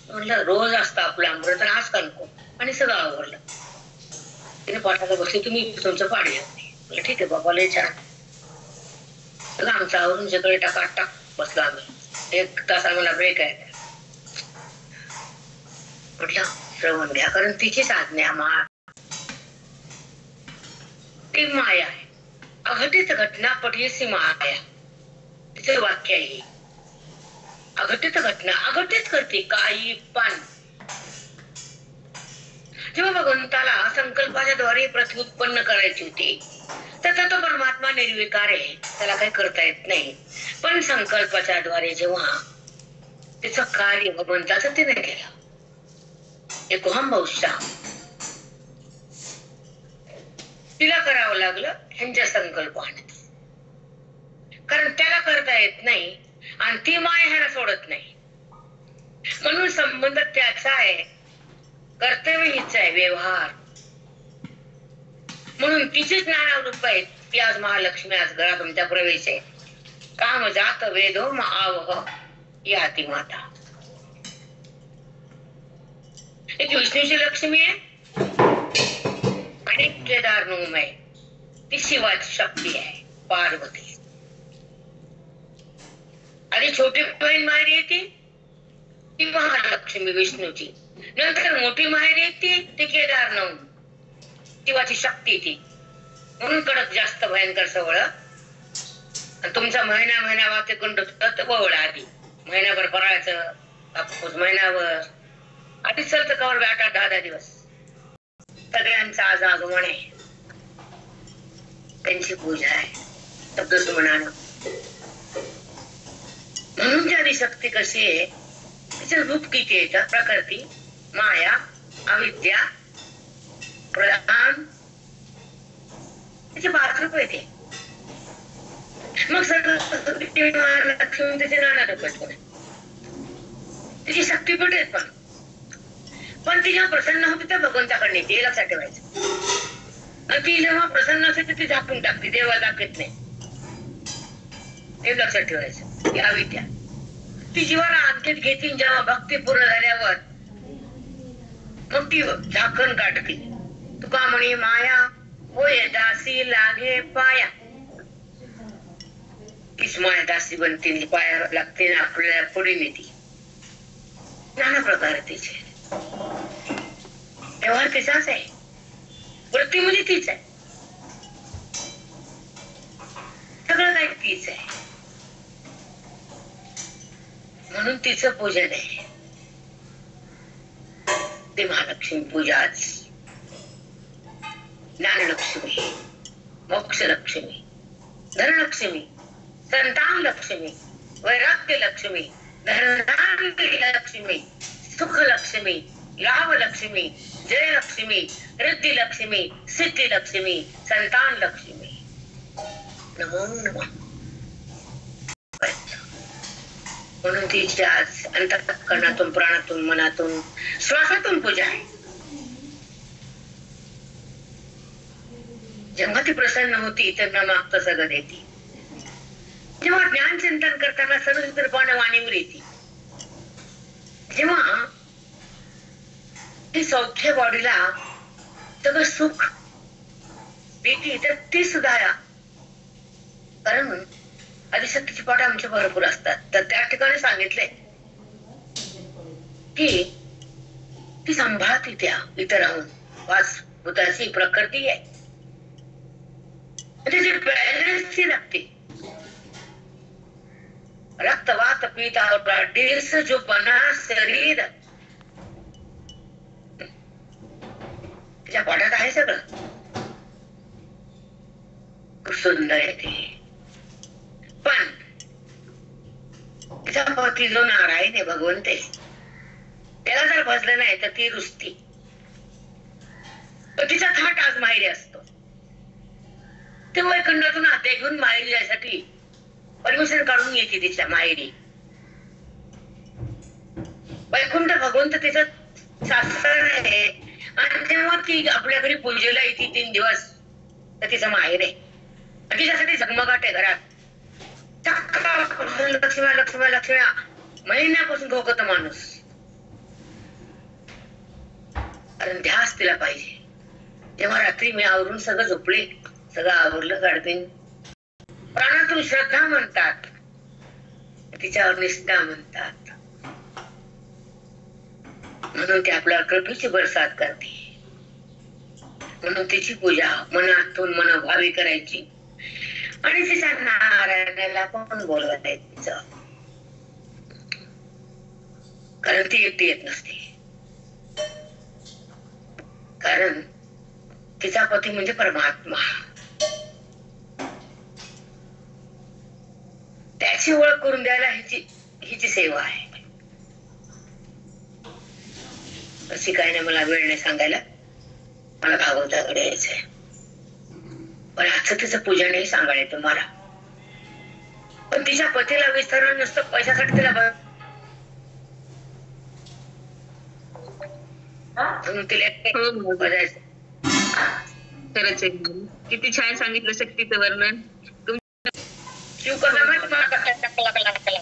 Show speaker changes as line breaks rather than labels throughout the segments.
म्हणलं रोज असतं आपलं अमृत आणि आज का नको, आणि सगळं आवरलं. तिने पाठाला बसली, तुम्ही तुमचं पाणी म्हणलं ठीक आहे बाबा, लय छान. सगळं आमचं आवरून सगळे टाकाटाक बसलो आम्ही. 1 तास आम्हाला ब्रेक आहे. म्हटलं श्रवण घ्या, कारण तिचीच आज्ञा ती माया आहे. अघटित घटना पठेसी माया, तिचं वाक्य आहे. अघटित घटना अघटित करते काही पण. जेव्हा भगवंताला संकल्पाच्या द्वारे पृथ्वी उत्पन्न करायची होती, तर तो परमात्मा निर्विकार आहे, त्याला काही करता येत नाही. पण संकल्पाच्या द्वारे जेव्हा तिचं कार्य भगवंताचं तिने केलं, एकोहम बहुशा तिला करावं लागलं ह्यांच्या संकल्पाने, कारण त्याला करता येत नाही आणि ती माया ह्याला सोडत नाही. म्हणून संबंध त्याचा आहे, कर्तव्य हीच आहे, व्यवहार. म्हणून तिचेच नाना रूप आहेत की आज महालक्ष्मी, आज घरात तुमच्या प्रवेश आहे. काम जात वेदो आवह याती माता. एक विष्णूची लक्ष्मी आहे आणि केदार नोम आहे, ती शिवाची शक्ती आहे, पार्वती. आधी छोटी बहीण माहेरी येते, ती महालक्ष्मी विष्णूची. नंतर मोठी माहेरी येते, ती केदार नोम, शिवाची शक्ती ती. म्हणून कडक जास्त भयंकर सवळ. तुमचा महिना वाते कुंड वळ. आधी महिनाभर फरायचं, कापूस महिनाभर आधी चलत कवर 8-10 दिवस. सगळ्यांचा आज आगमन आहे, त्यांची पूजा आहे शब्दसुमनानं. म्हणून ती आदिशक्ती कशी आहे, तिचं रूप किती येतं, प्रकृती, माया, अविद्या, प्रधान, तिचे 5 रूप येते. मग लक्ष्मी तिचे नाना रूप आहेत, तिची शक्तीपीठ आहेत. पण ती जेव्हा प्रसन्न होती तर भगवंताकडे येते, लक्षात ठेवायचं. आणि ती जेव्हा प्रसन्न असते तर ती झाकून टाकते, देवा दाखवत नाही, हे लक्षात ठेवायचं. ही अविद्या ती जीवाला आज्ञेत घेतील, जेव्हा भक्ती पूर्ण झाल्यावर मग ती झाकण काढते. तुका म्हणे माया होय दासी लागे पाया. तीच माया दासी बनते, पाया लागते ना आपल्याला पुढे नेते. नाना प्रकार तिचे व्यवहार तिचाच आहे, वृत्ती म्हणजे तीच आहे, सगळं काही तीच आहे. म्हणून तिचं पूजन आहे, ते महालक्ष्मी पूजाच. ज्ञानलक्ष्मी, मोक्षलक्ष्मी, धनलक्ष्मी, संतान लक्ष्मी, वैराग्य लक्ष्मी, धनलक्ष्मी, सुख लक्ष्मी, लाभ लक्ष्मी, जय लक्ष्मी, रिद्धी लक्ष्मी, सिद्धी लक्ष्मी, संतान लक्ष्मी. नमो नमः. म्हणून तिची आज अंतःकरणातून, प्राणातून, मनातून, श्वासातून पूजा आहे. जेव्हा ती प्रसन्न होती तर न मागतं सगळं देते. जेव्हा ज्ञान चिंतन करताना सर्व कृपाने वाणीवर येते, जेव्हा ती सौख्य बॉडीला सगळं सुख देते, तर ती सुद्धा, कारण आदिशक्तीचे पाठ आमचे भरपूर असतात, तर त्या ठिकाणी सांगितले की ती सांभाळते त्या इतर राहून. 5 भूताची प्रकृती आहे, म्हणजे बॅलन्स लागते. रक्त वात पीत डेस जो बना शरीर, तिच्या पाठात आहे सगळं. खूप सुंदर आहे ते. पण तिचा पती जो नारायण आहे, भगवंत आहे, त्याला जर भजलं नाही तर ती रुसती. तिचा थाट आज माहेरी असतो. ते वैकुंठातून हाते घेऊन माहेरी जायसाठी परमिशन काढून येते तिच्या माहेरी. वैकुंठ भगवंत तिचं सासर आहे, आणि तेव्हा ती आपल्या घरी पूजेला येते 3 दिवस, तर तिचं माहेर आहे. तिच्यासाठी झगमगाट आहे घरात. लक्ष्म्या लक्ष्म्या लक्ष्म्या महिन्यापासून भोगत माणूस. कारण ध्यास तिला पाहिजे. तेव्हा रात्री मी आवरून सगळं झोपले, सगळं आवरलं गाडबीन. प्राणातून श्रद्धा म्हणतात, तिच्यावर निष्ठा म्हणतात, म्हणून ती आपल्या कृपेची बरसात करते. म्हणून तिची पूजा मनातून मनोभावी करायची आणि तिच्या नारायणाला पण बोलवायचं, कारण ती एकटी येत नसते. कारण तिचा पती म्हणजे परमात्मा, त्याची ओळख करून द्यायला हिची सेवा आहे. अशी काही नाही, मला वेळ नाही सांगायला, मला भागवताकडे यायचंय. पण आजचं तिचं पूजन नाही सांगायला तुम्हाला. पण तिच्या पतीला विस्तारण नसतं, पैशासाठी तिला बघायचं.
खरंच आहे, किती छान सांगितलं शक्तीचं वर्णन.
शिव कसा माहिती मला कसा टकला कला कला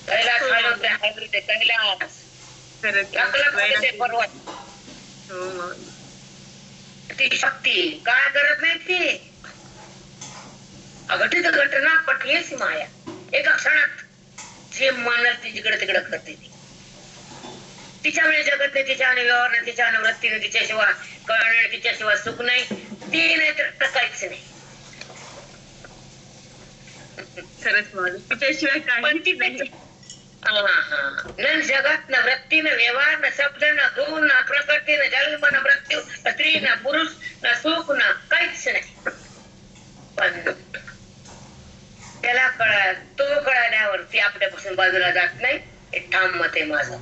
कैलास हायब्रिड आहे, कैलास
खरंच
पर्वत. ती शक्ती काय करत नाही, ती अघटित घटना पटलीच माया. एका क्षणात जे मानल ती जिकडे तिकडे करते. ती तिच्यामुळे जगत नाही, तिच्याने व्यवहार नाही, तिच्याने वृत्तीने, तिच्याशिवाय कळणे, तिच्याशिवाय सुख नाही, ती नाही तर काहीच नाही.
खरंच माझं तिच्याशिवाय काहीच नाही.
न जगत, न वृत्ती, न व्यवहार, न शब्द, न गुण, न प्रकृती, न जन्म, न मृत्यू, न स्त्री, न पुरुष, न सुख, न काहीच नाही. पण त्याला तो कळल्यावर ती आपल्यापासून बाजूला जात नाही, हे ठाम मत आहे माझं.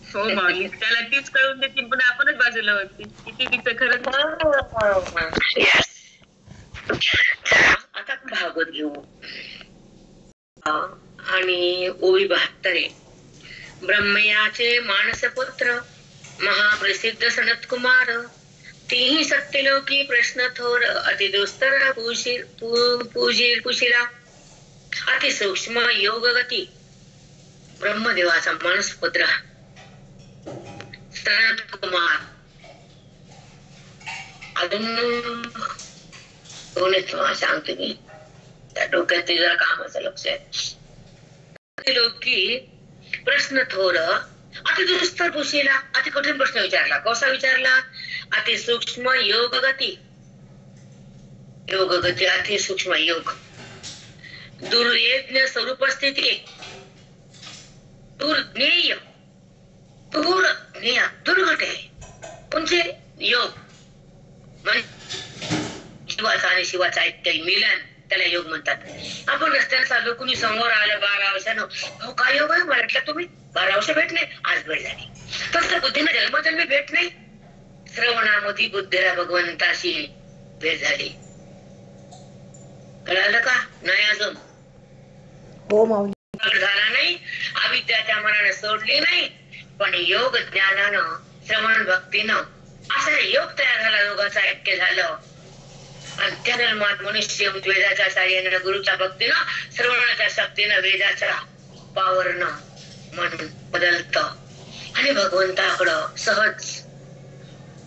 हो माऊली, त्याला तीच कळून देतील पण आपणच बाजूला होती. किती तिचं खरंच.
आता भागवत घेऊ आणि ओवी 72. ब्रह्मयाचे मानसपुत्र महाप्रसिद्ध सनत कुमार, तीही सत्यलोकी प्रश्न थोर, अति दुस्तर पुशिला, अति सूक्ष्म योग गती. ब्रह्मदेवाचा मानसपुत्र सनत कुमार. अजून सांगते मी, त्या डोक्यात जरा कामाचं लक्ष आहे. लोकी प्रश्न थोर, अति दुस्तर पुशीला, अति कठीण प्रश्न विचारला. कसा विचारला? अति सूक्ष्म योग गती. योग गती, अति सूक्ष्म योग. दुर्यज्ञ स्वरूप स्थिती, दुर्ज्ञेय, दुर्घट आहे. म्हणजे योग शिवाचा आणि शिवाचा ऐक्य मिलन, त्याला योग म्हणतात. आपण रस्त्याने चाललो, कुणी समोर आलं 12 वर्षानं, काय योग आहे म्हटलं, तुम्ही 12 वर्ष भेट नाही, आज भेट झाली. तसं बुद्धीनं जन्मजन्मी भेट नाही, श्रवणामध्ये बुद्धीला भगवंताशी भेट झाली. कळालं का? नाही अजून?
हो माऊली.
झाला नाही, अविद्या त्या मनाने सोडली नाही, पण योग ज्ञानानं, श्रवण भक्तीनं असा योग तयार झाला, योगाचं ऐक्य झालं. आणि त्या जन्मात मनुष्य वेदाच्या साह्याने, गुरुच्या भक्तीनं, श्रवणाच्या शक्तीनं, वेदाच्या पावरनं मन बदलत आणि भगवंताकडं सहज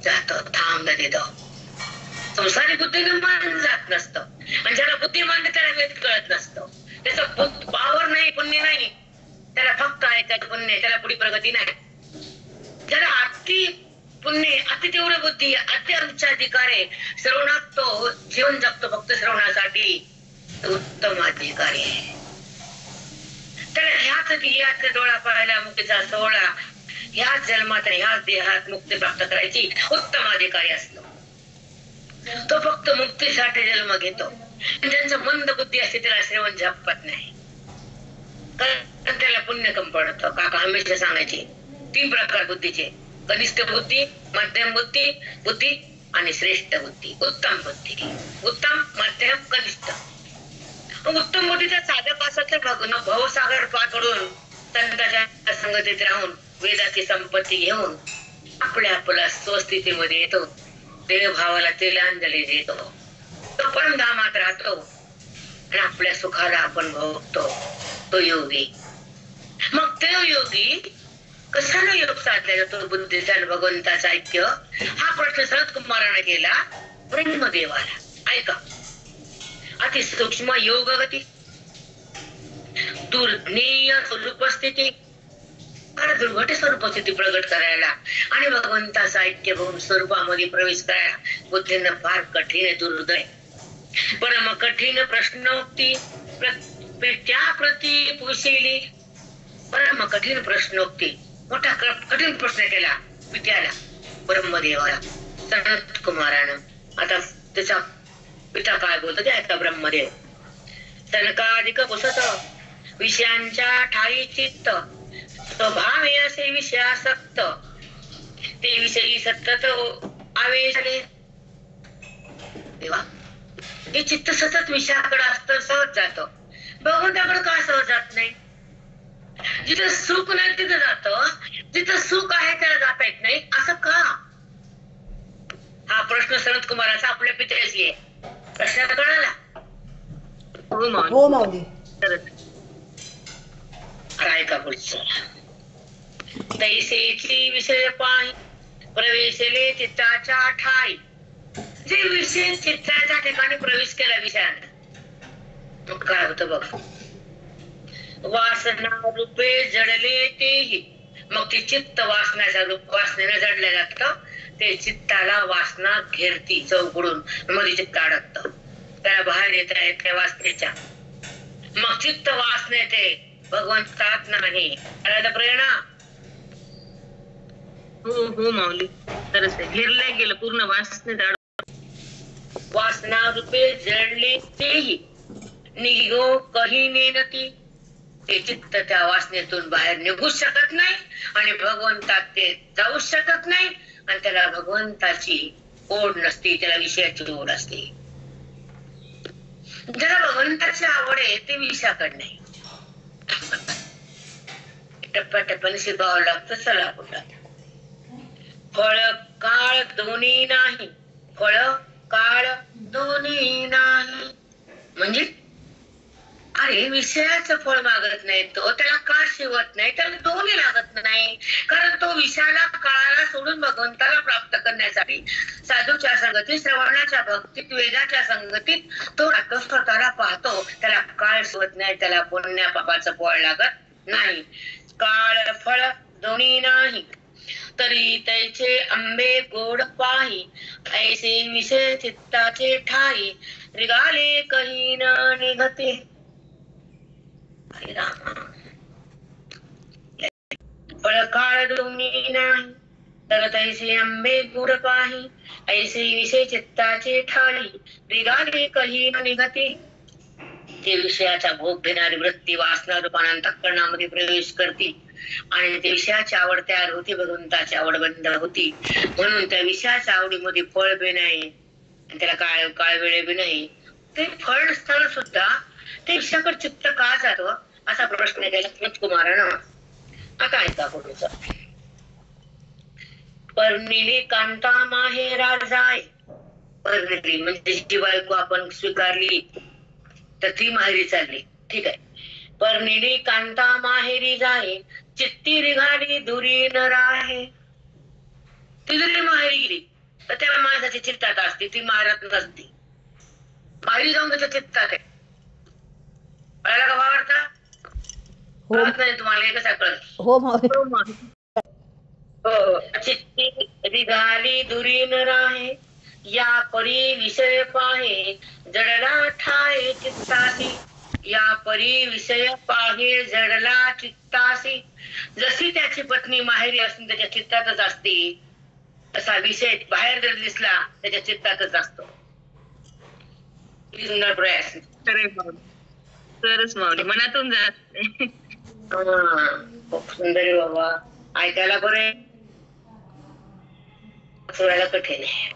जात, थांबलं तिथं. संसारी बुद्धीने मन जात नसतं, आणि ज्याला बुद्धी मानते त्याला वेद कळत नसतं. त्याचं पावर नाही, पुण्य नाही, त्याला फक्त ऐकायचं पुण्य, त्याला पुढे प्रगती नाही. ज्याला अति पुण्य, अति तीव्र बुद्धी, अति उच्चाधिकार आहे, श्रवणात तो जीवन जगतो फक्त श्रवणासाठी, उत्तम अधिकारी आहे. त्याला ह्याच डोळा पाहायला मुक्तीचा सोहळा, ह्याच जन्मात ह्याच देहात मुक्ती प्राप्त करायची उत्तम अधिकारी असतो. तो फक्त मुक्तीसाठी जन्म घेतो. ज्यांचं मंद बुद्धी असते त्याला श्रवण झपत नाही, कारण त्याला पुण्य कम पडतं. काका हमेशा सांगायचे 3 प्रकार बुद्धीचे: कनिष्ठ बुद्धी, मध्यम बुद्धी आणि श्रेष्ठ बुद्धी, उत्तम बुद्धी. उत्तम, मध्यम, कनिष्ठ. उत्तम बुद्धीचा साधक असत भवसागर पाकडून संतांच्या संगतीत राहून वेदाची संपत्ती घेऊन आपल्या स्वस्थितीमध्ये येतो, देवभावाला तिलांजली देतो, तो परमधामात राहतो आणि आपल्या सुखाला आपण भोगतो. तो योगी. मग तो योगी कशाने योग साधला जातो बुद्धीचा आणि भगवंताचा ऐक्य? हा प्रश्न शरद कुमाराने केला ब्रह्मदेवाला. ऐका, अति सूक्ष्म योग गती, दुर्ज्ञेय स्वरूप स्थिती, दुर्घट स्वरूप स्थिती प्रगट करायला आणि भगवंताचा ऐक्य भरून स्वरूपामध्ये प्रवेश करायला बुद्धीनं फार कठीण दुर्दय. परम कठीण प्रश्नोक्ती त्या प्रती पुसेली. परम कठीण प्रश्नोक्ती, मोठा कठीण प्रश्न केला पित्याला, ब्रह्मदेवाला, सनत कुमारानं. आता त्याचा पिता काय बोलतो ते ऐका. ब्रह्मदेव, सनकाधिक पुसत विषयांच्या ठाई चित्त, स्वभावे असे विषयासक्त, ते विषयी सतत आवेशले. तेव्हा हे चित्त सतत विषयाकडे असतं, सहज जात. भगवंताकडे का सहज जात नाही? जिथं सुख नाही तिथं जात, जिथं सुख आहे त्याला जाता येत नाही, असं का? हा प्रश्न सनत कुमाराचा आपल्या पित्याशी आहे. प्रश्न कळाला?
हो माऊली.
ऐका पुढचं. तैसेची विषय पाही प्रवेशले चित्ताच्या ठाई. जे विषय चित्ताच्या ठिकाणी प्रवेश केला विषयाने, मग काय होतं बघा. वासना रूपे जडले तेही. मग ते चित्त वासनाच्या रूप वासनेने जडले जातं. ते चित्ताला वासना घेरती चौकडून, मध्ये चित्त अडकत, त्याला बाहेर येत आहे त्या वासनेच्या. मग चित्त वासने ते भगवंतात नाही. प्रेरणा.
हो हो माऊली, तरच घेरल्या गेलं पूर्ण वासने.
वासना रूपे जडले तेही निघो कही नेनती. ते चित्त त्या वासनेतून बाहेर निघू शकत नाही आणि भगवंतात ते जाऊ शकत नाही. आणि त्याला भगवंताची ओढ नसते, त्याला विषयाची ओढ असते. ज्याला भगवंताची आवड आहे ते विषयाकडे नाही. टप्प्याटप्प्याने शिकावं लागतं. चला कुठं. फळ काळ दोन्ही नाही, फळ काळ दोन्ही नाही. म्हणजे अरे विषयाचं फळ मागत नाही तो, त्याला काळ शिवत नाही, त्याला दोन्ही लागत नाही. कारण तो विषयाला काळाला सोडून भगवंताला प्राप्त करण्यासाठी साधूच्या संगतीत, श्रवणाच्या भक्तीत, वेदाच्या संगतीत तो स्वतःला पाहतो. त्याला काळ शिवत नाही, त्याला पुण्य पापाचं फळ लागत नाही. काळ फळ दोन्ही नाही, तरी त्याचे आंबे गोड पाही. ऐसे विषय चित्ताचे ठाई, रिगाले कही न निघते. फळ काळ दोन्ही नाही, तर तैसे आंबे गोड पाही. ऐसे विषय चित्ताचे ठाई, रिगाले कही न निघते. ते विषयाचा भोग घेणारी वृत्ती वासना रूपांतःकरणामध्ये प्रवेश करते आणि ते विषयाची आवड तयार होती, भगवंताची आवड बंद होती. म्हणून त्या विषयाच्या आवडीमध्ये फळ बी नाही, त्याला काळ वेळ बी नाही. ते फळ नसताना सुद्धा ते विषयाकडे चित्त का जातं, असा प्रश्न केला सनत कुमारानं. आता ऐका पुढचा. परनिली कांता माहेरा जाय. परनिली म्हणजे जी बायको आपण स्वीकारली तर ती माहेरी चालली, ठीक आहे. परनिली कांता माहेरी जाय, चित्ती रिघाली दुरी न राहे. ती जरी माहेरी गेली तर त्या माणसाची चित्तात असते, ती माहेरात नसते. माहेरी जाऊन त्याच्या चित्तात आहे. कळायला का वावरता? कळत नाही तुम्हाला? हे कसं कळत?
हो माऊली.
चित्ती रिघाली दुरी न राहे, या परी विषय पाहे जडला ठाय चित्तासी. या परी विषय पाहे जडला चित्तासी. जशी त्याची पत्नी माहेरी असून त्याच्या चित्तातच असते, तसा विषय बाहेर जर दिसला त्याच्या चित्तातच असतो. सुंदर प्रयास.
तरच माऊली मनातून जात.
खूप सुंदर आहे बाबा, ऐकायला बरे, सोडायला कठीण आहे.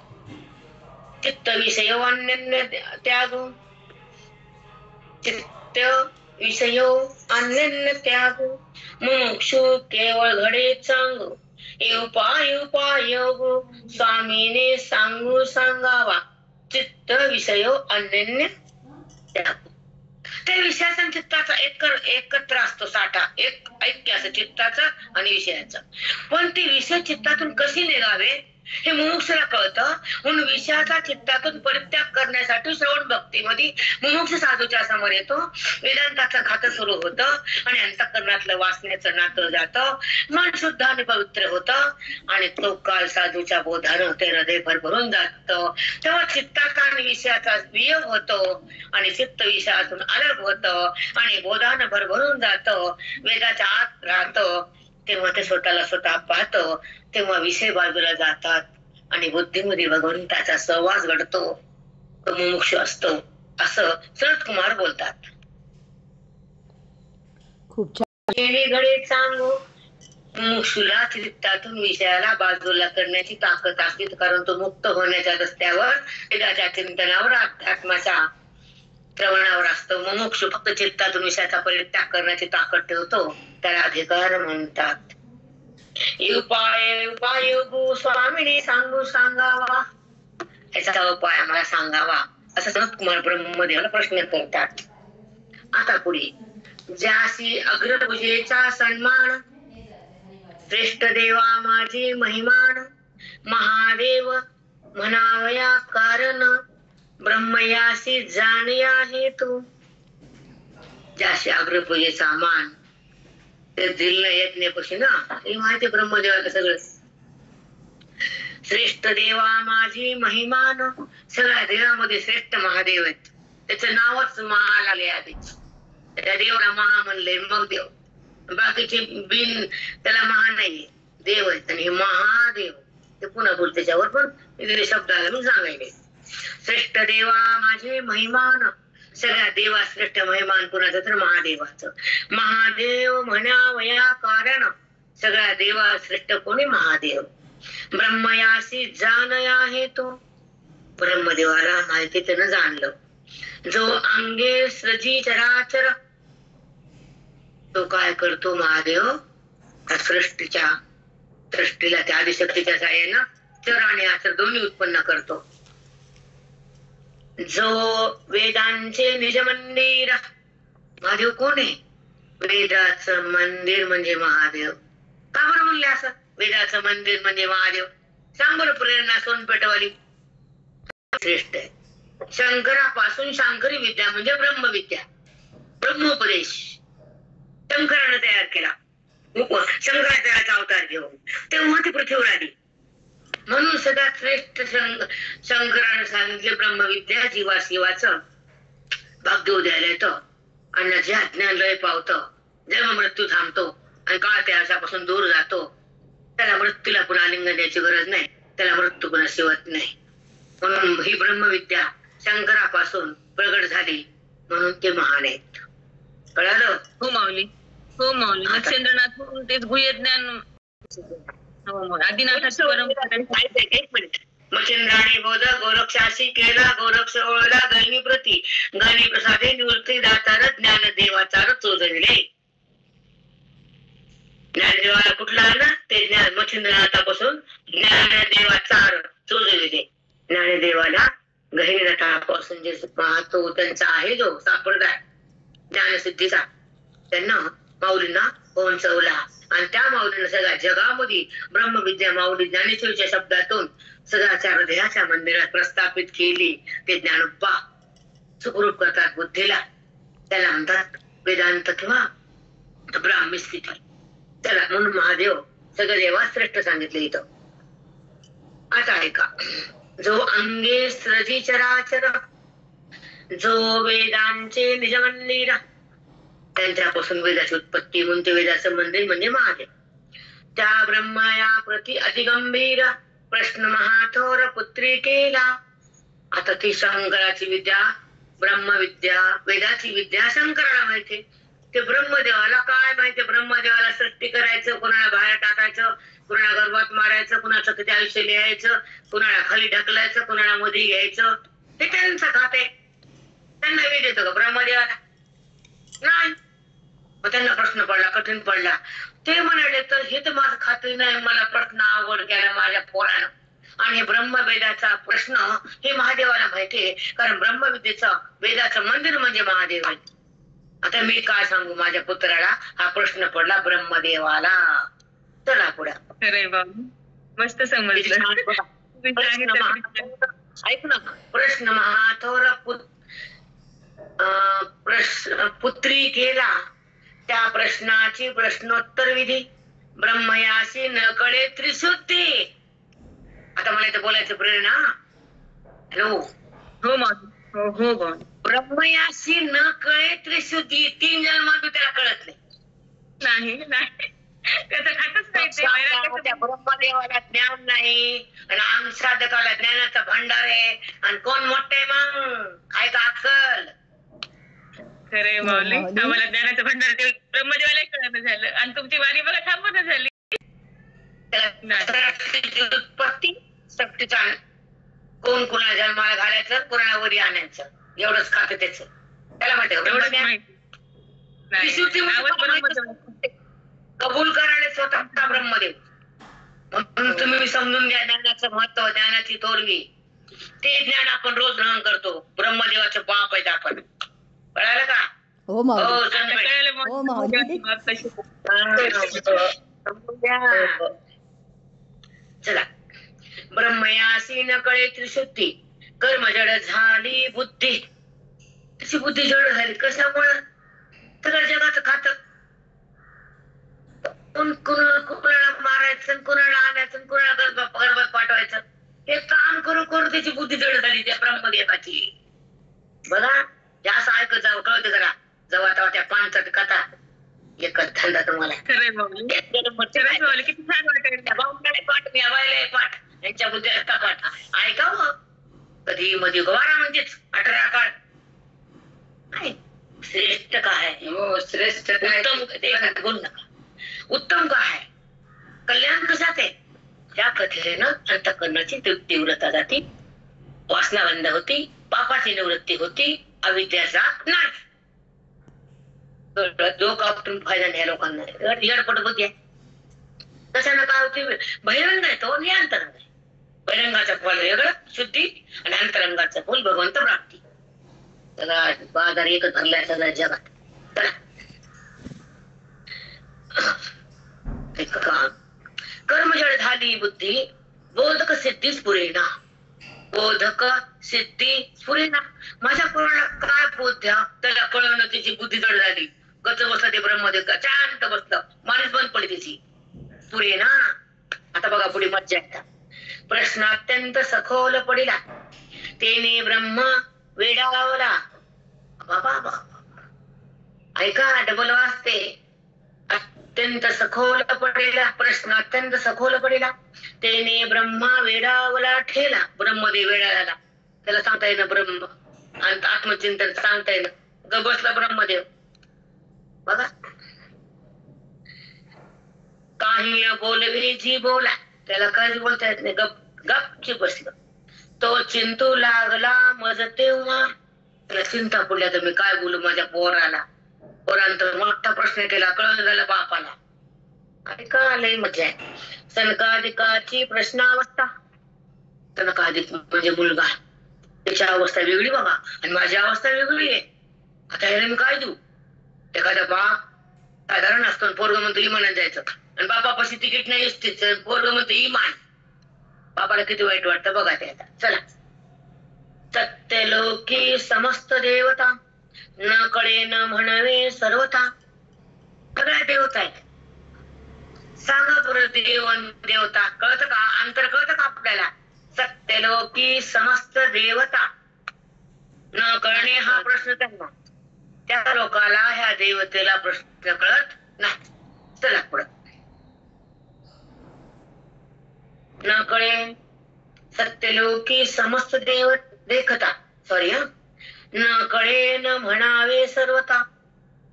चित्त विषय अन्य त्याग, चित्त विषय अन्य त्याग, मुमुक्षु केवळ घडे चांग. उपाय योग स्वामीने सांगू सांगावा, चित्त विषय अन्य त्याग. त्या विषयाचा आणि चित्ताचा एकत्र असतो साठा, एक ऐक्य असं चित्ताचं आणि विषयाचं. पण ती विषय चित्तातून कशी निघावे हे मुमुक्षुला कळतं. म्हणून विषयाचा चित्तातून परित्याग करण्यासाठी श्रवण भक्तीमध्ये मुमुक्ष साधूच्या समोर येतो. वेदांताचं खातं सुरू होतं आणि अंतःकरणातलं वासनेचं नातं जातं. मन शुद्ध आणि पवित्र होतं आणि तो काल साधूच्या बोधानं ते हृदय भरभरून जातं. तेव्हा चित्ताचा आणि विषयाचा वियोग होतो आणि चित्त विषयातून अलग होतं आणि बोधानं भरभरून जातं, वेदाच्या आत राहतं. तेव्हा ते स्वतःला स्वतः पाहतं. तेव्हा विषय बाजूला जातात आणि बुद्धीमध्ये भगवंताचा सहवास घडतो. तो मुमुक्षु असतो असं सनत कुमार बोलतात.
खूप छान.
हे घडे सांगू मुमुक्षुला चित्तातून विषयाला बाजूला करण्याची ताकद असते, कारण तो मुक्त होण्याच्या रस्त्यावर वेदाच्या चिंतनावर अध्यात्माच्या श्रवणावर असतो. मुमुक्षु फक्त चित्तातून विषयाचा परित्याग करण्याची ताकद ठेवतो, त्याला अधिकार म्हणतात. उपाय योगू स्वामिनी सांगावा, याचा उपाय आम्हाला सांगावा असं सनत कुमार ब्रह्मदेवाला प्रश्न करतात. आता पुढे, ज्यासी अग्रभुजेचा सन्मान, श्रेष्ठ देवा माझे महिमान, महादेव म्हणावया कारण, ब्रह्मयासी जाणया हेतू. ज्याशी अग्रपूजेचा मान, ते दिल यज्ञपाशी ना, हे माहिती ब्रह्मदेवाला सगळं. श्रेष्ठ देवा माझी महिमान, सगळ्या देवामध्ये श्रेष्ठ महादेव आहेत. त्याचं नावच महा लागले आधीच, त्या देवाला महा म्हणले मग देव. बाकीचे बिन त्याला महा नाही, देव आहेत. आणि हे महादेव ते पुन्हा बोल त्याच्यावर पण दिलेले शब्द आले मी सांगायले. श्रेष्ठ देवा माझे महिमान, सगळ्या देवा श्रेष्ठ महिमान कुणाचं तर महादेवाचं. महादेव म्हणावया कारण, सगळ्या देवा श्रेष्ठ कोणी महादेव. ब्रह्मयासी जाणया हेतू, ब्रह्मदेवाला माहिती त्यानं जाणलं. जो अंगे सृजी चराचर, तो काय करतो महादेव, त्या सृष्टीला त्या आदिशक्तीच्या साह्यानं चर आणि आचर दोन्ही उत्पन्न करतो. जो वेदांचे निज मंदिर, महादेव कोण आहे? वेदाचं मंदिर म्हणजे महादेव. का बरं म्हणले असं, वेदाचं मंदिर म्हणजे महादेव? सांग बरं प्रेरणा सोनपेठवाली. श्रेष्ठ आहे. शंकरापासून शांकरी विद्या म्हणजे ब्रह्मविद्या, ब्रह्मोपदेश शंकरानं तयार केला. शंकराचार्याचा अवतार घेऊन तेव्हा ती पृथ्वीवर आली. म्हणून सगळ्यात श्रेष्ठ शंकरानं सांगितले ब्रह्मविद्या जीवा शिवाचं भाग्य द्यायला येतं आणि जे अज्ञान लय पावतं, जन्म मृत्यू थांबतो आणि काळ त्यापासून दूर जातो, त्याला मृत्यूला पुन्हा लिंगन द्यायची गरज नाही, त्याला मृत्यू पुन्हा शिवत नाही. म्हणून ही ब्रह्मविद्या शंकरापासून प्रगट झाली, म्हणून ते महान आहेत. कळालं?
हो माऊली, हो माऊली. मच्छिंद्रनाथ तेच गुह्य ज्ञान आदिनाथाची परंपरा. मच्छिंद्राने बोध गोरक्षाशी केला, गोरक्ष ओळला गैनी प्रती, गैनी प्रसादे निवृत्ती दातार ज्ञान देवाचार चोजविले. ज्ञानदेवाला कुठला आला ते ज्ञान मच्छिंद्रनाथापासून ज्ञानदेवाचार चोजविले. ज्ञानदेवाला गहिनीनाथापासून जे पाहतो त्यांचा आहे जो संप्रदाय ज्ञानसिद्धीचा, त्यांना माऊलींना पोहोचवला आणि त्या माऊलीनं सगळ्या जगामध्ये ब्रह्मविद्या माऊली ज्ञानेश्वरीच्या शब्दातून सगळ्याच्या हृदयाच्या मंदिरात प्रस्थापित केली. ते ज्ञानोबा सुखरूप करतात बुद्धीला, त्याला म्हणतात वेदांत किंवा ब्राह्मी स्थिती. त्याला म्हणून महादेव सगळं देवा श्रेष्ठ सांगितले इथं. आता ऐका, जो अंगे सृजी चराचर, जो वेदांचे निज मंदिर, त्यांच्यापासून वेदाची उत्पत्ती म्हणून ते वेदाचं मंदिर म्हणजे महादेव. त्या ब्रह्माया प्रति अतिगंभीर प्रश्न महाथोर पुत्री केला. आता ती शंकराची विद्या ब्रह्मविद्या, वेदाची विद्या शंकराला माहिती. ते ब्रह्मदेवाला काय माहिती? ब्रह्मदेवाला सृष्टी करायचं, कुणाला बाहेर टाकायचं, कुणाला गर्भात मारायचं, कुणाचं किती आयुष्य लिहायचं, कुणाला खाली ढकलायचं, कुणाला मध्ये घ्यायचं, ते त्यांचं खाते. त्यांना वेद येतो का ब्रह्मदेवाला? नाही. मग त्यांना प्रश्न पडला, कठीण पडला. ते म्हणाले तर हे तर माझं खाते नाही, मला प्रश्न आवड केला माझ्या पोरानं. आणि हे ब्रह्मवेदाचा प्रश्न हे महादेवाला माहितीये, कारण ब्रह्मविद्येचं वेदाचं मंदिर म्हणजे महादेव आहे. आता मी काय सांगू माझ्या पुत्राला, हा प्रश्न पडला ब्रह्मदेवाला. चला पुढे.
खरंय बाबा, मस्त समजलं.
ऐक ना, प्रश्न महाथोर पुत्री केला, त्या प्रश्नाची प्रश्नोत्तर विधी, ब्रह्मयासी न कळे त्रिशुद्धी. आता मला इथे बोलायचं प्रेरणा. हॅलो.
हो मावशी. हो हो बाबा.
ब्रह्मयासी न कळे त्रिशुद्धी, 3 जन्मात त्याला कळत नाही.
नाही त्याचं खातच नाही ते.
त्या ब्रह्मदेवाला ज्ञान नाही आणि आम साधकाला ज्ञानाचा भंडार आहे. आणि कोण मोठे मग काय का अक्कल.
खरे माऊली, आम्हाला ज्ञानाचं भंडार ते ब्रह्मदेवालाही कळणं झालं आणि तुमची वाणी बघा थांबवणं झाली.
उत्पत्ती सक्तीचा कोण कुणाला जन्माला घालायचं, कुणाला वरी आणायचं, एवढंच खातं त्याच. त्याला माहिती कबूल करायला स्वतः ब्रह्मदेव. म्हणून तुम्ही समजून घ्या ज्ञानाचं महत्व, ज्ञानाची तोरवी. ते ज्ञान आपण रोज ग्रहण करतो. ब्रह्मदेवाचं बाप आहेत आपण. कळालं का?
हो
चला. ब्रह्मयासी न कळे त्रिशुद्धी, कर्म जड झाली बुद्धी. त्याची बुद्धी जड झाली कशामुळे? सगळं जगाचं खात. कुणाला मारायचं, कुणाला आणायचं, कुणाला गर्भात पाठवायचं, हे काम करू करू त्याची बुद्धी जड झाली त्या ब्रह्मदेवाची. बघा, जास्त ऐकत जावं, कळतं जरा. जेव्हा तेव्हा त्या पानचट कथा एकच धंदा तुम्हाला.
किती छान वाटेल.
पाठ मिळवायला पाठ, यांच्या बुद्धी असता पाठ ऐकावं. कधी मध्ये गवारा म्हणजेच 18 काळ. श्रेष्ठ काय? हो श्रेष्ठ. बोल नका. उत्तम काय आहे? कल्याण कशात आहे? त्या कथेनं अंतःकरणाची तीव्रता जाती, वासना बंद होती, पापाची निवृत्ती होती, अविद्याचा नाश. जो कापून फायदा नाही लोकांना. यडपट बुद्धी आहे. कशानं काय होते? बहिरंग आहे तो, अंतरंग आहे. बहिरंगाचं फल वेगळं शुद्धी, आणि अंतरंगाचं फल भगवंत प्राप्ती. सगळा बाजार एकच भरलाय सगळ्या जगात. कर्मजड झाली बुद्धी, बोधक सिद्धीच पुरेना. बोधक सिद्धी पुरेना. माझ्या कोणाला काय बोध द्या, त्याला कळवणं त्याची बुद्धी जड झाली. गच बसलं ते ब्रह्मदेव, शांत बसलं, माणूस बंद पडली त्याची. पुरेना. आता बघा पुढे मज्जा येतात. प्रश्न अत्यंत सखोल पडिला, तेने ब्रह्म वेडावला. बाबा ऐका, डबल वाजते. अत्यंत सखोल पडेला, प्रश्न अत्यंत सखोल पडेला, तेने ब्रह्मा वेडावला ठेला. ब्रह्मदेव वेडा झाला, त्याला सांगता येणं ब्रह्म आणि आत्मचिंतन सांगता येणं. ग बसला ब्रह्मदेव. बघा, काही बोलवी जी बोला, त्याला काही बोलता येत नाही. गपची बसलं. तो चिंतू लागला मज तेव्हा. त्याला चिंता पडल्या, तर मी काय बोलू माझ्या पोराला. पोरांतर मोठा प्रश्न केला, कळून झाला बापाला. ऐका, लय मजा आहे. सनकादिकाची प्रश्नावस्था. सनकादिक म्हणजे मुलगा, त्याची अवस्था वेगळी बघा, आणि माझी अवस्था वेगळी आहे. आता याला मी काय देऊ? एखादा बाप साधारण असतो, पोरग म्हणतो इमानात जायचं, आणि बापापाशी तिकीट नाही असतेच, पोरग म्हणतो इमान. बापाला किती वाईट वाटतं बघा ते. आता चला. सत्यलोकी समस्त देवता, न कळे न म्हणवे सर्वता. सगळ्या देवता आहेत. सांगा बरं, देव देवता कळतं का? अंतर कळतं का आपल्याला? सत्यलोकी समस्त देवता, न कळणे हा प्रश्न त्यांना. त्या लोकाला, ह्या देवतेला प्रश्न कळत नाही. चला पुढं. न कळे सत्यलोकी समस्त देव देखता, सॉरी न कळे न म्हणावे सर्वता.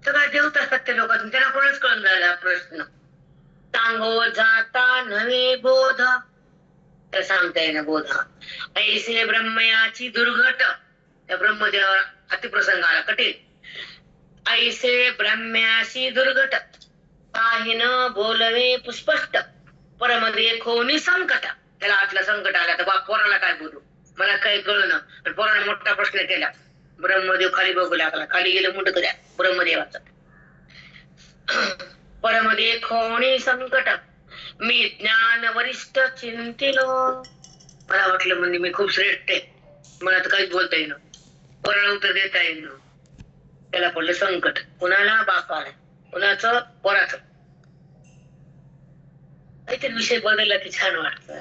सगळ्या देवता सत्य लोकातून, त्यांना कोणच कळून राहिला प्रश्न. सांगो जाता नवे बोध, तर सांगता येणं बोध. ऐसे ब्रह्मयाची दुर्घट. त्या ब्रह्मदेवा अतिप्रसंग आला कठीण. ऐसे ब्रह्म्याशी दुर्घट, काही न बोलवे पुष्पष्ट. परमध्ये खोनी संकट. त्याला आतला संकट आला, तर बाप पोराला काय बोलू, मला काही कळलं. पोराने मोठा प्रश्न केला, ब्रह्मदेव खाली बघू लागला. खाली गेलं मुंडक द्या ब्रह्मदेवाचं. परमदे खोणी संकट मी ज्ञान वरिष्ठ चिंतिलो. मला वाटलं म्हणजे मी खूप श्रेष्ठ आहे, मला तर काहीच बोलता येईन, कोणाला उत्तर देता येईन. त्याला पडलं संकट. कुणाला? बापाला. कुणाचं? पोराचं. काहीतरी विषय बदलला की छान वाटत.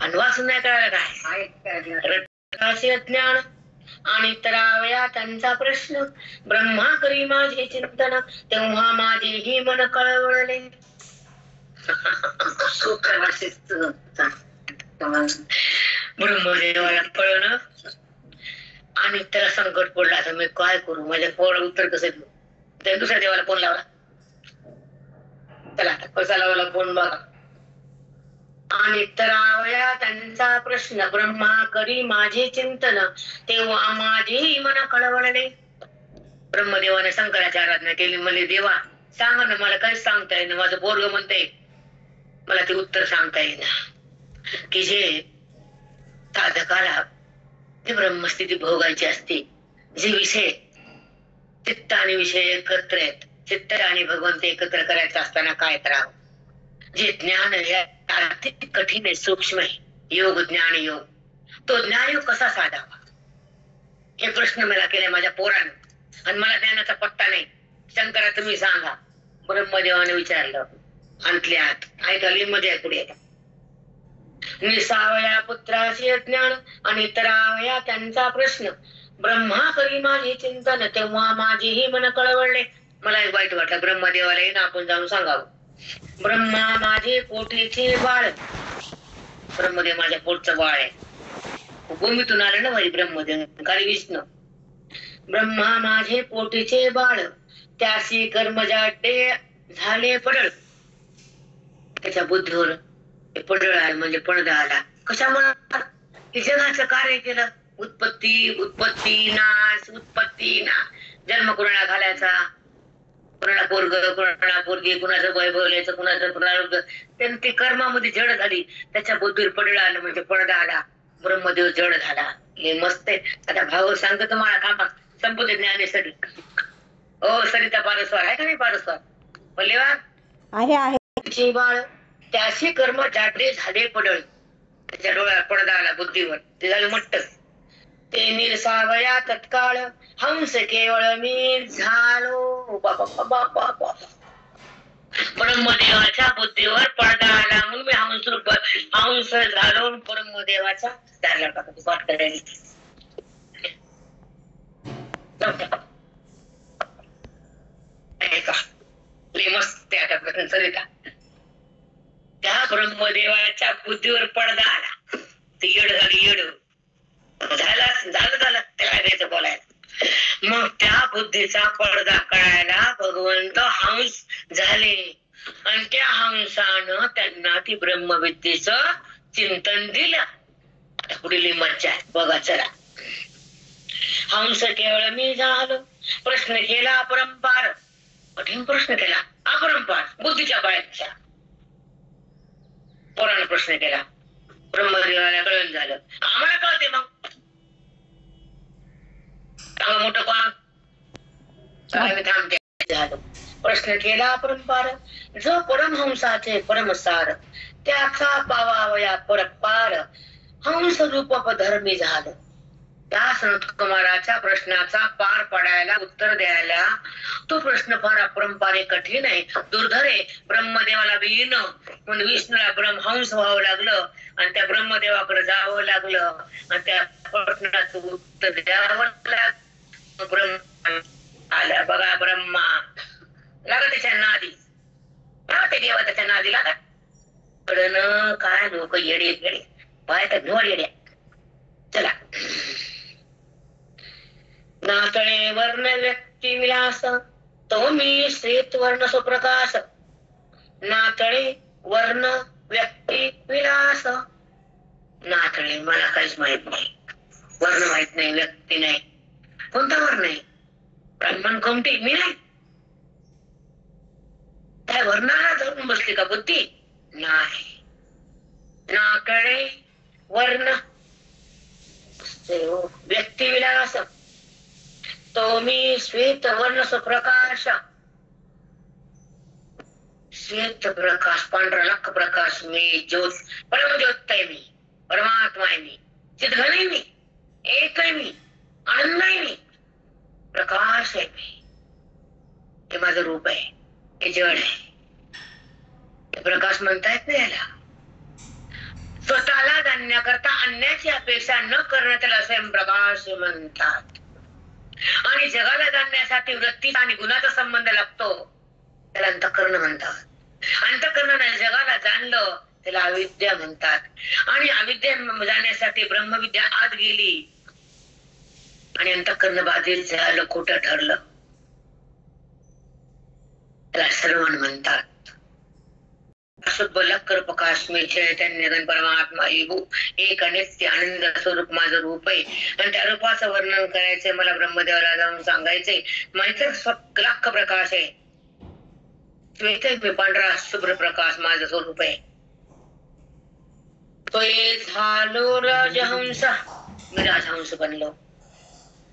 आणि वाचून नाही कळायला काय ज्ञान आणि तरावया त्यांचा प्रश्न. ब्रह्मा करी माझे चिंतन तेव्हा माझेही मन कळवळले. ब्रह्मदेवाला कळलं आणि त्याला संकट पडलं. आता मी काय करू, माझ्या पोराला उत्तर कसं देऊ? त्या दुसऱ्या देवाला फोन लावला. चला कसा लावला फोन बघा. आणि तरावया त्यांचा प्रश्न. ब्रह्मा करी माझे चिंतन तेव्हा माझेही मन कळवळले. ब्रह्मदेवाने शंकराची आराधना केली. म्हणजे देवा सांगा ना, मला काही सांगता येईना, माझं पोरग म्हणते मला ते उत्तर सांगता येईना. की जे साधकाला ते ब्रह्मस्थिती भोगायची असते, जे विषय चित्त आणि विषय एकत्र आहेत, चित्त आणि भगवंत एकत्र करायचं असताना काय करावं. जे ज्ञान अति कठीण आहे, सूक्ष्म आहे, योग ज्ञान योग, तो ज्ञानयोग कसा साधावा हे प्रश्न मला केले माझ्या पोराने. आणि मला ज्ञानाचा पत्ता नाही. शंकरा तुम्ही सांगा. ब्रह्मदेवाने विचारलं. अंतल्यात ऐकाली मध्ये पुढे येतात. निसावया पुत्राचे ज्ञान आणि तरावया त्यांचा प्रश्न. ब्रह्मा करी माझे चिंतन तेव्हा माझेही मन कळवळले. मला एक वाईट वाटलं. ब्रह्मदेवाला येईन आपण जाऊन सांगावं. ब्रह्मा माझे पोटीचे बाळ. ब्रह्मदेव माझ्या पोटचं बाळ आहे. भूमीतून आलं ना माझी ब्रह्मदेव खाली विष्णू. ब्रह्मा माझे पोटीचे बाळ त्याशी कर्मजाडे झाले पडळ. त्याच्या बुद्धीवर पडळ आला म्हणजे पडदा आला. कशामुळे? जगाचं कार्य केलं. उत्पत्ती नाश, उत्पत्ती नाश. जन्म कुणाला घालायचा, कुणाला पोरग, कुणाला पोरगी, कुणाचं वैभव लिहायचं, कुणाचं प्रारब्ध. त्यांनी ती कर्मामध्ये जड झाली. त्याच्या बुद्धीवर पडळ आलं म्हणजे पडदा आला. ब्रह्मदेव जड झाला. हे मस्त आहे. आता भाऊ सांगतो तुम्हाला कामा संपूर्ण ज्ञानेश्वरी. हो सरिता पारस्वार आहे का नाही? पारस्वार बोलले वा आहे. बाळ त्याशी कर्म जाडे झाले पडळ. त्याच्या डोळ्यात पडदा आला बुद्धीवर. ते झालं मट्ट. ते निरसावया तत्काळ हंस केवळ मी झालो. ब्रह्मदेवाच्या बुद्धीवर पडदा आला म्हणून मी हंस झालो. ब्रह्मदेवाचा झाला पाठ करायला. मस्त आता सरिता. त्या ब्रह्मदेवाच्या बुद्धीवर पडदा आला. ती येड झाली. येड झालं त्याला द्यायचं बोलायला. मग त्या बुद्धीचा पडदा कळायला भगवंत हंस झाले. आणि त्या हंसानं त्यांना ती ब्रह्मविद्येचं चिंतन दिलं. पुढील मज्जा आहे बघा चला. हंस केवळ मी झालो. प्रश्न केला अपरंपार. कठीण प्रश्न केला. अपरंपार बुद्धीच्या बाहेरच्या पोरानं प्रश्न केला. ब्रह्मदेवाला कळून झालं. आम्हाला कळते मग. मोठं कोण झालं. प्रश्न केला अपरंपार. जो परमहंसाचे परमसार त्याचा पावावया परपार हंस रूप धर्मी झालं. त्या संत कुमाराच्या प्रश्नाचा पार पडायला उत्तर द्यायला तो प्रश्न फार अपरंपार कठीण आहे, दुर्धर आहे. ब्रह्मदेवाला विलीन म्हणून विष्णूला ब्रह्महंस व्हावं लागलं आणि त्या ब्रह्मदेवाकडे जावं लागलं आणि त्या प्रश्नाचं उत्तर द्यावं लागलं. ब्रह्मा आला बघा. ब्रह्मा लागा त्याच्या नादी. ते देवा त्याच्या नादी लागा. कडन काय लोक येडे येडे पाय घेऊन येड्या. चला. नातळे वर्ण व्यक्ती विलास तो मी श्वेत वर्ण सुप्रकाश. नातळे वर्ण व्यक्ती विलास. नातळे मला काहीच माहित नाही. वर्ण माहित नाही, व्यक्ती नाही. कोणता वर्ण नाही? ब्राह्मण कोणती? मी नाही. त्या वर्णाला धरून बसली का बुद्धी? नाही. नातळे वर्ण व्यक्ती विलास तो मी श्वेत वर्ण सुप्रकाश, श्वेत प्रकाश, पांढरा लख प्रकाश, मी ज्योत, परमज्योत आहे मी, परमात्मा आहे मी, चितघन आहे मी, एक आहे मी, आनंद आहे मी, प्रकाश आहे मी. हे माझं रूप आहे, हे जड आहे. प्रकाश म्हणतायत ना याला. स्वतःला जाणण्याकरता अन्याची अपेक्षा न करणं त्याला स्वयंप्रकाश म्हणतात. आणि जगाला जाणण्यासाठी वृत्तीचा आणि गुणाचा संबंध लागतो, त्याला अंतःकरण म्हणतात. अंतःकरणाने जगाला जाणलं त्याला अविद्या म्हणतात. आणि अविद्या जाण्यासाठी ब्रह्मविद्या आत गेली आणि अंतःकरण बाधित झालं, खोटं ठरलं, त्याला श्रवण म्हणतात. शुद्ध लक्कर प्रकाश मी चैतन्य घन परमात्मा एक अनित्य आनंद स्वरूप माझं रूप आहे. आणि त्या रूपाचं वर्णन करायचंय मला, ब्रह्मदेवाला जाऊन सांगायचंय. माझं लख प्रकाश आहे, श्वेत मी, पांढरा शुभ्र प्रकाश माझं स्वरूप आहे. तो झालो राजहंस, मी राजहंस बनलो.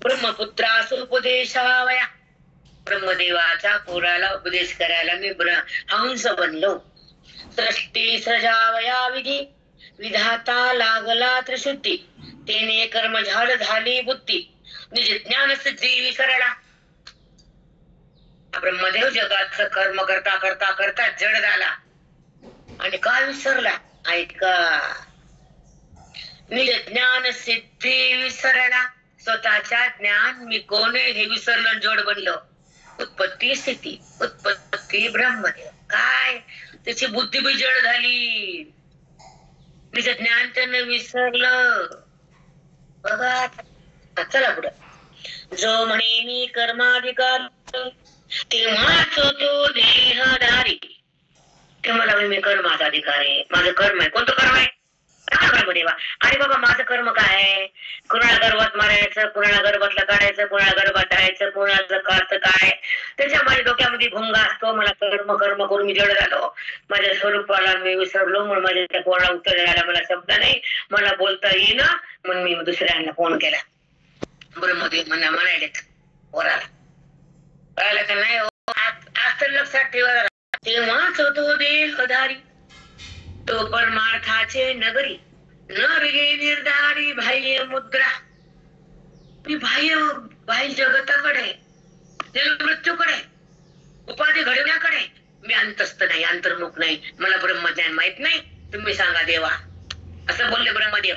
ब्रह्मपुत्रास उपदेशावया, ब्रह्मदेवाच्या पोराला उपदेश करायला मी हंस बनलो. सृष्टी सजावया विधी, विधाता लागला त्रिशुद्धी, तेने कर्म झाली बुद्धी, निज ज्ञान सिद्धी विसरला. ब्रह्मदेव जगात कर्म करता करता करता जड झाला आणि काय विसरला? ऐका, निज ज्ञान सिद्धी विसरला. स्वतःच्या ज्ञान मी कोण आहे हे विसरलं, जड बनलं. उत्पत्ती स्थिती, उत्पत्ती ब्रह्मदेव, काय त्याची बुद्धी बी जड झाली, तिचं ज्ञान त्यानं विसरलं. बघा चला पुढं. जो म्हणे मी कर्माधिकार, तेव्हाच तो देहधारी. ते मला मी कर्माचा अधिकार आहे, माझं कर्म आहे. कोणतं कर्म आहे? ब्रह्मदेवा. अरे बाबा माझं कर्म काय आहे? कुणाला गर्भात मारायचं, कुणाला गर्भातलं काढायचं, कुणाला गर्भात जायचं, कुणाला करतं काय, त्याच्या माझ्या डोक्यामध्ये भुंगा असतो. मला कर्म कर्म करून मी जड झालो, माझ्या स्वरूपाला मी विसरलो. म्हणून माझ्या त्या कोणाला उत्तर द्यायला मला शब्द नाही, मला बोलता येईना, म्हणून मी दुसऱ्यांना फोन केला. ब्रह्मदेव म्हणायलेत पोराला, कळालं का नाही? आज तर लक्षात ठेवा. तेव्हाच होतो देहधारी, तो परमार्थाचे नगरी, न विगे निर्धारी बाह्य मुद्रा. मी बाह्य जगताकडे, मृत्यूकडे, उपाधी घडवण्याकडे मी अंतस्थ नाही, अंतर्मुख नाही. मला ब्रह्मज्ञान माहित नाही, तुम्ही सांगा देवा, असं बोलले ब्रह्मदेव.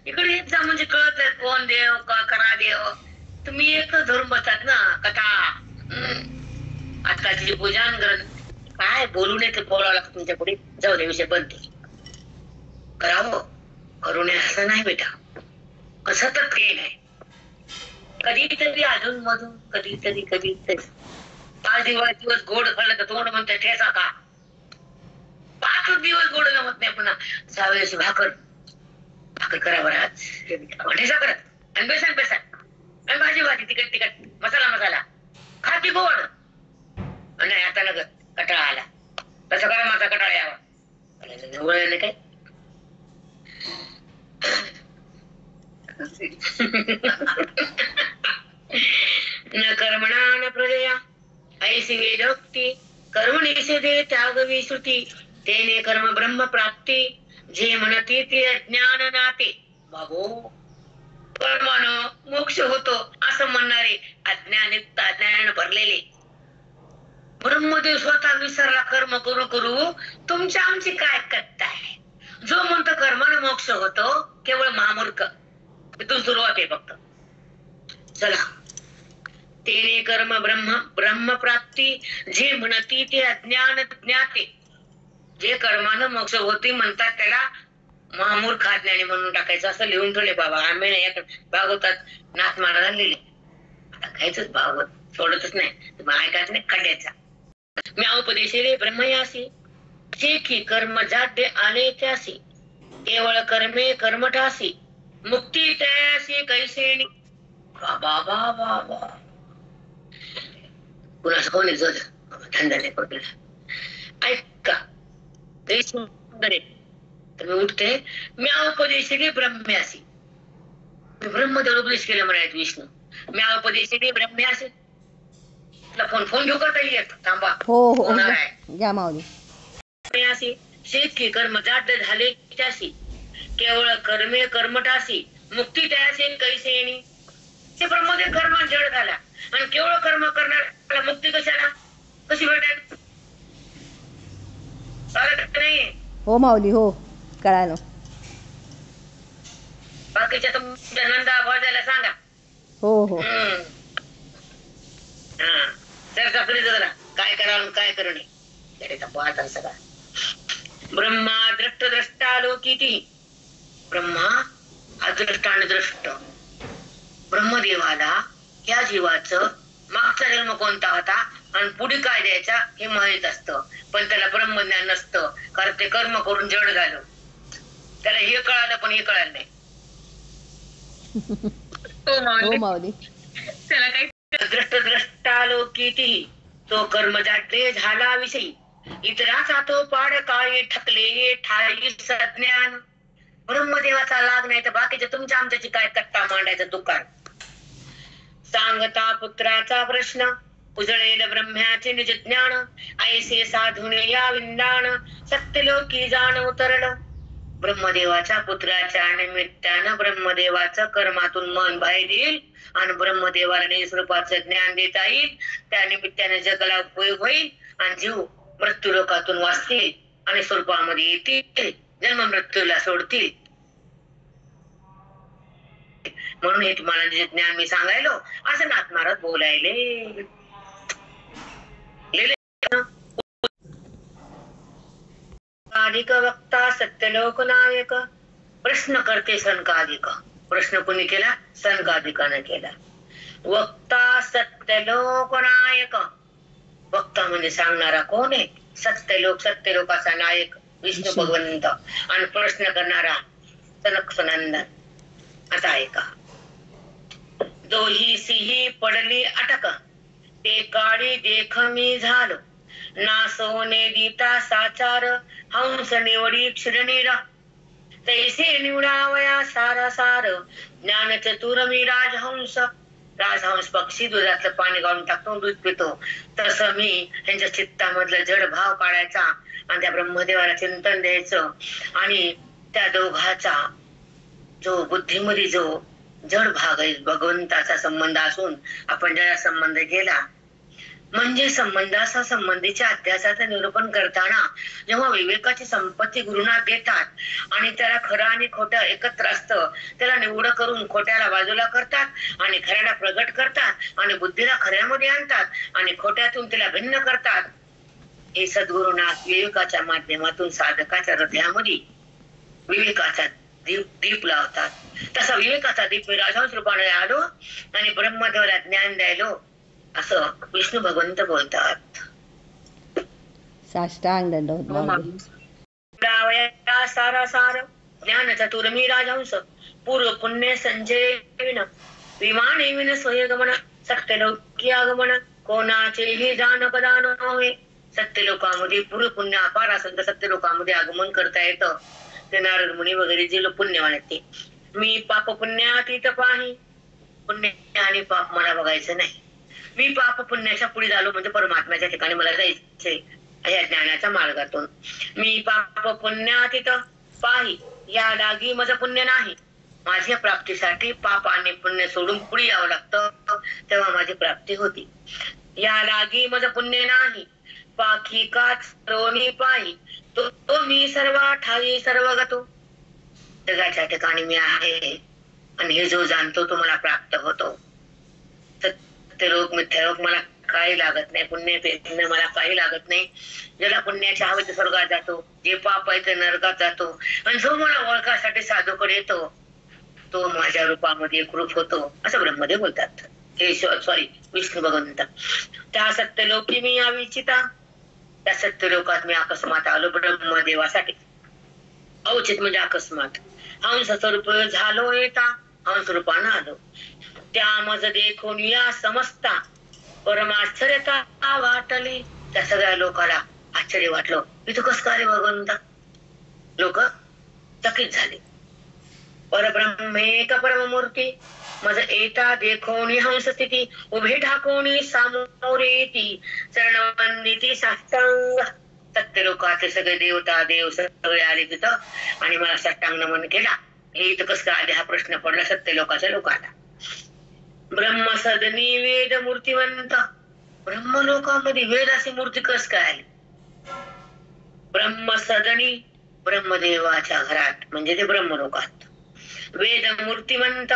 इकडे येत जा म्हणजे कळत कोण देव का करा देव. तुम्ही एक धरून बसतात ना कथा. आताची पूजन ग्रंथ काय बोलू नये ते बोलावं लागतं तुमच्या पुढे. जाऊ दे, विषय बंद करावं, करू नये असं नाही बेटा. सतत काही नाही, कधीतरी अजून मधून, कधीतरी 5 दिवस गोड खाल्लं तर तोंड म्हणते ठेचा का. 5 दिवस गोड जमत नाही, पुन्हा 6 वेळेस भाकर करा बरं. आज ठेचा करत आणि बेसन आणि भाजी तिखट मसाला खाती गोड. नाही आता नगर कटाळा आला, तसं करा माझा कटाळा यावा. काय न कर्मणा न प्रजया ऐसी वेदोक्ती, कर्म निषेधे त्याग विश्रुती, तेने कर्म ब्रह्म प्राप्ती, जे म्हणती ते अज्ञान नाते. बाबो, कर्मानं मोक्ष होतो असं म्हणणारे अज्ञान भरलेले. ब्रह्मदेव स्वतः विसरला कर्म करू करू. तुमच्या आमची काय कत्ता आहे? जो म्हणतो कर्मानं मोक्ष होतो केवळ महामूर्ख. इथून सुरुवात आहे फक्त. चला, तेने कर्म ब्रह्म प्राप्ती, जे म्हणती ते अज्ञान ज्ञाते. जे कर्मानं मोक्ष होते म्हणतात त्याला महामूर्ख अज्ञानी म्हणून टाकायचं, असं लिहून ठेवले बाबा. आम्ही नाही भागवतात नाथ महाराज लिहिले. आता खायचंच भागवत, सोडतच नाही, ऐकायचं नाही, खड्याचा. म्या उपदेशे ब्रह्मयासी, जे की कर्म जाड्य आले त्यासी, केवळ कर्मे कर्मठासी, मुक्ती त्यासी कैसे. बाबा कुणाचं कोणी जोड धंदा नाही पडला. ऐका, ते सुंदर आहे. तर मी उठते, म्या उपदेशे ब्रह्म्यासी, ब्रह्मदेव उपदेश केला म्हणायत विष्णू. म्या उपदेश ब्रह्मे असे फोन घेऊ का ताई? थांबा.
हो घ्या माऊली.
असे शेतकी कर्म जात झाले त्याशी केवळ कर्मे कर्मटाशी मुक्ती त्याशी कैसे येणी. ते ब्रह्मदेव कर्म जड झाला आणि केवळ कर्म करणाऱ्याला मुक्ती कशाला कशी भेटेल? नाही.
हो माऊली हो कळालं.
बाकीच्या तुमच्या नंदा भावजाला सांगा.
हो
चर्चा करीत जरा काय करावं काय करू नये पाहता सगळा. ब्रह्मा दृष्ट द्रष्टा लोकिती. ब्रह्मा अदृष्ट आणि दृष्ट. ब्रह्मदेवाला या जीवाचं मागचा जन्म कोणता होता आणि पुढे काय द्यायचा हे माहित असतं, पण त्याला ब्रह्मज्ञान नसतं, कारण ते कर्म करून जड झालं. त्याला हे कळालं पण हे कळालं नाही.
हो माऊली.
त्याला काही
दृष्ट द्रष्टा लोकिती तो कर्म जाते झाला विषयी. इतराचा तो पाड काय ठकले ठाई सज्ञान. ब्रह्मदेवाचा लाग नाही तर बाकीच्या तुमच्या आमच्याची काय कट्टा मांडायचं दुकान. सांगता पुत्राचा प्रश्न उजळेल ब्रह्म्याचे निज ज्ञान. ऐसे साधुने या विंदान सत्यलोकी जाण उतरलं. ब्रह्मदेवाच्या पुत्राच्या निमित्तानं ब्रह्मदेवाचं कर्मातून मन बाहेर येईल आणि ब्रह्मदेवाला निस्वरूपाचं ज्ञान देता येईल. त्या निमित्ताने जगाला उपयोग होईल आणि जीव मृत्यू लोकातून वाचतील आणि स्वरूपामध्ये येतील, जन्म मृत्यूला सोडतील. म्हणून हे तुम्हाला जे ज्ञान मी सांगायलो असं नाथ महाराज बोलायले. अधिक वक्ता सत्यलोक नायक. प्रश्न करते सनकाधिक. प्रश्न कोणी केला? सनकाधिकाने केला. वक्ता सत्यलोक नायक. वक्ता म्हणजे सांगणारा कोण आहे? सत्यलोक, सत्यलोकाचा नायक विष्णू भगवंत. आणि प्रश्न करणारा सनक सनंदन. आता ऐका. दोही सिही पडली अटक ते काळी देख मी झालो. ना सोने दिता साचार हंस निवडी क्षीरनीरा. तैसे निवडावया सारा सार ज्ञान चतुर मी राजहंस. राजहंस पक्षी दुधातलं पाणी गाळून टाकतो दूध पितो, तसं मी यांच्या चित्तामधलं जड भाव काढायचा आणि त्या ब्रह्मदेवाला चिंतन द्यायचं. आणि त्या दोघाचा जो बुद्धीमध्ये जो जड भाग आहे भगवंताचा संबंध असून आपण ज्याला संबंध केला म्हणजे संबंधाचा संबंधीच्या अध्यासाचं निरूपण करताना जेव्हा विवेकाची संपत्ती गुरुनाथ देतात आणि त्याला खरं आणि खोटं एकत्र असतं, त्याला निवड करून खोट्याला बाजूला करतात आणि खऱ्याला प्रगट करतात आणि बुद्धीला खऱ्यामध्ये आणतात आणि खोट्यातून त्याला भिन्न करतात. हे सद्गुरुनाथ विवेकाच्या माध्यमातून साधकाच्या हृदयामध्ये विवेकाचा दीप लावतात. तसा विवेकाचा दीप मी राजहंस रूपाने आलो आणि ब्रह्मदेवाला ज्ञान द्यायलो असं विष्णू भगवंत बोलतात.
साष्टांग दंडवत.
सारा सार ज्ञान चतुर मी राजहंस पूर्व पुण्य संजय विमाने विन स्वयगमन सत्यलोकी आगमन कोणाचेही जाण पदान होय. सत्यलोकामध्ये पूर्व पुण्य अपार असेल तर सत्यलोकामध्ये आगमन करता येतं. ते नारद मुनी वगैरे जे लोक पुण्यवान आहेत ते. मी पाप पुण्यातीत पाही. पुण्य आणि पाप मला बघायचं नाही. मी पाप पुण्याच्या पुढे झालो म्हणजे परमात्म्याच्या ठिकाणी मला जायचंय या ज्ञानाच्या मार्गातून. मी पाप पुण्यातीत पाही या लागी माझं पुण्य नाही. माझ्या प्राप्तीसाठी पाप आणि पुण्य सोडून पुढे यावं लागतं, तेव्हा माझी प्राप्ती होती. या लागी माझं पुण्य नाही. पाखी काच रोणी पाही तो मी सर्व ठाई सर्वगतो. जगाच्या ठिकाणी मी आहे आणि हे जो जाणतो तो मला प्राप्त होतो. सत्यलोक मिथ्यालोक मला काही लागत नाही. पुण्य मला काही लागत नाही. ज्याला पुण्याच्या हवे ते स्वर्गात जातो, जे पाप आहे ते नरकात जातो आणि जो मला ओळखासाठी साधूकडे येतो तो माझ्या रूपामध्ये एक रूप होतो असं ब्रह्मदेव बोलतात. हे सॉरी विष्णू भगवंत. त्या सत्यलोकी मी अविचिता. त्या सत्यलोकात मी अकस्मात आलो ब्रह्मदेवासाठी. औचित म्हणजे अकस्मात. हंस स्वरूप झालो येता हंस रूपानं आलो. त्या मज देखून या समजता परमाश्चर्यता वाटली. त्या सगळ्या लोकाला आश्चर्य वाटलं. इथं कसं काय भगवंत? लोक चकित झाले. परब्रह्मेक परममूर्ती मज येता देखोनी हंस स्थिती उभे ठाकोनी सामोरेती चरणवंदिती साष्टांग. सत्य लोकाचे सगळे देवता देव सगळे आले तिथं आणि मला साष्टांग नमन केला. हे इथं कसं काय आले हा प्रश्न पडला सत्य लोकाच्या लोकांना. ब्रह्मसदनी वेद मूर्तिवंत. ब्रह्मलोकामध्ये वेद अशी मूर्ती कस काय आली? ब्रह्मसदनी ब्रह्मदेवाच्या घरात म्हणजे ते ब्रह्मलोकात. वेद मूर्तिमंत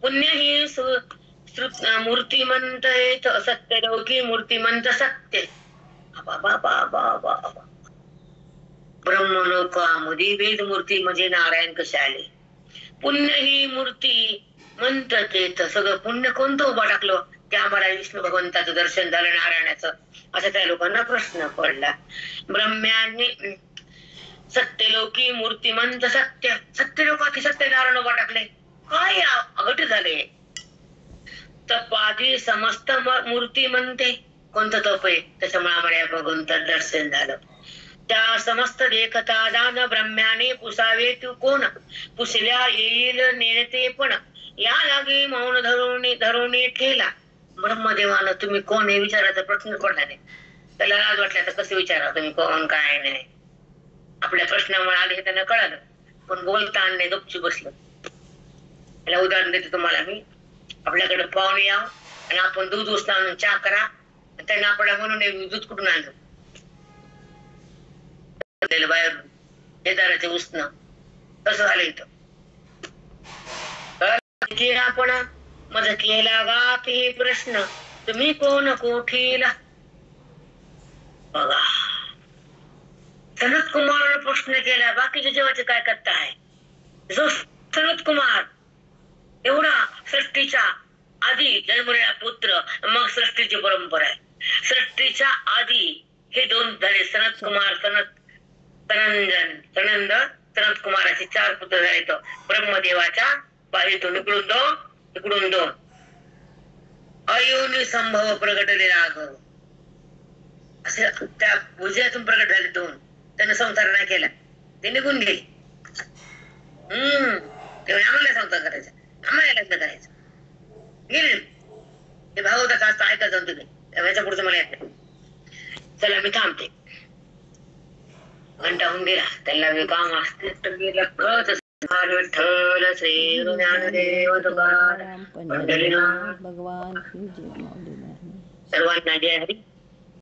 पुण्यही मूर्तिमंत येत सत्यलोकी मूर्तिमंत सत्य. ब्रह्मलोकामध्ये वेद मूर्ती म्हणजे नारायण कसे आले? पुण्य ही मूर्ती म्हणतात येत सगळं पुण्य कोणतं उभा टाकलं? त्या आम्हाला विष्णू भगवंताचं दर्शन झालं नारायणाचं असं त्या लोकांना प्रश्न पडला. ब्रह्म्यांनी सत्यलोकी मूर्तिमंत सत्य सत्यलोकात सत्यनारायण उभा टाकले. काय अघट झाले? तपादी समस्त मूर्ती म्हणते. कोणतं तप आहे? त्याच्यामुळे आम्हाला भगवंत दर्शन झालं. त्या समस्त देखता दान ब्रह्म्याने पुसावे तू कोण? पुसल्या येईल नेते पण या लागी मौन धरून ठेला. ब्रह्मदेवानं तुम्ही कोण हे विचारायचा प्रश्न पडला नाही. त्याला लाज वाटल्या तर कसं विचारा तुम्ही कोण काय नाही. आपल्या प्रश्नामुळे आले हे त्यांना कळालं पण बोलता नाही गपची बसलं. याला उदाहरण देते तुम्हाला मी. आपल्याकडे पाहुणे याव आणि आपण दूध उसना आणून चहा करा त्यांना आपल्याला म्हणून दूध कुठून आणलं बाहेरून शेजाराचे उसणं कसं झालं इथं आपण मज केला गात हे प्रश्न तुम्ही कोण कोठीला. बघा सनत कुमार प्रश्न केला बाकीच्या जेवाचे काय करता आहे? जो सनत कुमार एवढा सृष्टीच्या आधी जन्मलेला पुत्र मग सृष्टीची परंपरा आहे. सृष्टीच्या आधी हे दोन झाले सनत कुमार सनत कुमाराचे 4 पुत्र झाले. तो ब्रह्मदेवाच्या बाहेरून इकडून दोन अयोनी संभव प्रगटले राघव असे त्या भुजयातून प्रगट झाले 2. त्यानं संसार नाही केला ते निघून गेले. तेव्हा आम्हाला संसार करायचा आम्हाला लग्न करायचं गेले ते भागवताचं असतं ऐका जाऊन तुम्ही याच्या पुढचं मला येत नाही. चला मी थांबते. घंटा होऊन गेला त्याला काम असते तर गेला कळत विठ्ठल श्री ज्ञानदेव तुकाराम
पंढरीनाथ भगवान की जय.
सर्वांना जय हरी.